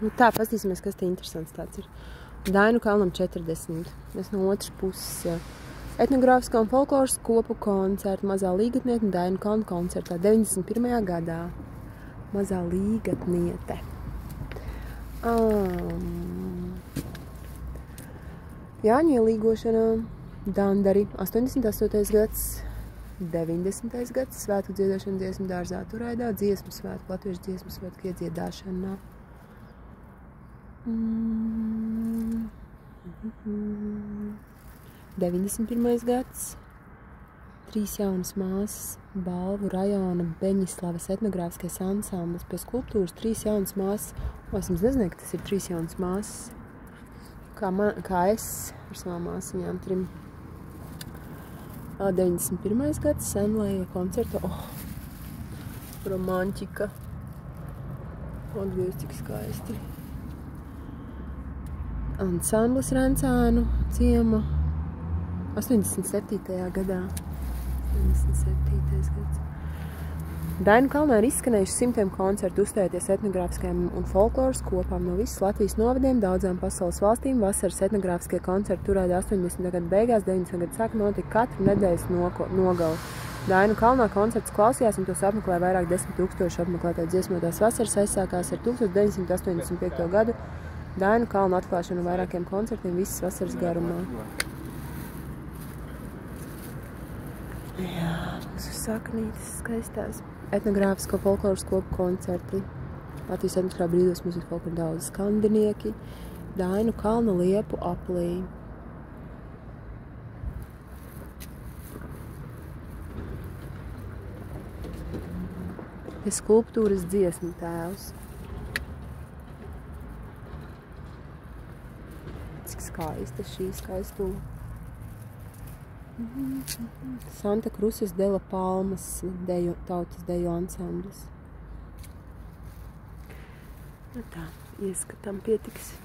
Nu tā, pastīsimies, kas te interesants tāds ir. Dainu kalnam 40. Mēs no otras puses. Etnogrāfiskā un folkloras kopu koncerta Mazā līgatniete un Dainu kalnu koncertā 91. gadā. Mazā līgatniete. Jāņa ielīgošana, Dandari, 88. gads, 90. gads, svētku dziedāšana dziesmu dārzā Turaidā, dziesmu svētku, latviešu dziesmu svētku iedziedāšana. 91. gads, 3 jaunas māsas, Balvu rajona Beņislavas etnogrāfiskais ansamblis, pie skulptūras 3 jaunas māsas. Es jums nezināju, ka tas ir 3 jaunas māsas. Kā es ar savām māsiņām 3. 91. gads, Senlēja koncerta. Romantika. Atgūst, cik skaisti. Ansamblis Rencānu ciema 87. gadā. 87. gads. Dainu kalnā ir izskanējuši simtiem koncertu, uzstājoties etnogrāfiskajām un folkloras kopām no visas Latvijas novadiem, daudzām pasaules valstīm. Vasaras etnogrāfiskie koncerti Turaidā 80. gada beigās, 90. gada sākumā notika katru nedēļas nogali. Dainu kalnā koncerts klausījās un tos apmeklēja vairāk 10 000 apmeklētāju. Dziesmotās vasaras aizsākās ar 1985. gadu Dainu kalnu atklāšanu vairākiem koncertiem visas vasaras garumā. Jā, mūsu saknītes skaistās. Etnogrāfisko folkloras kopu koncerti. Latvijas etniskā brīvības mūzikas folklora daudz skandinieki. Dainu kalna liepu aplī. Pie skulptūras dziesmu tēvs. Cik skaista šī skaistuma. Santa Krusas de la Palmas tautas deju ansamblis. Tā, ieskatām pietiks.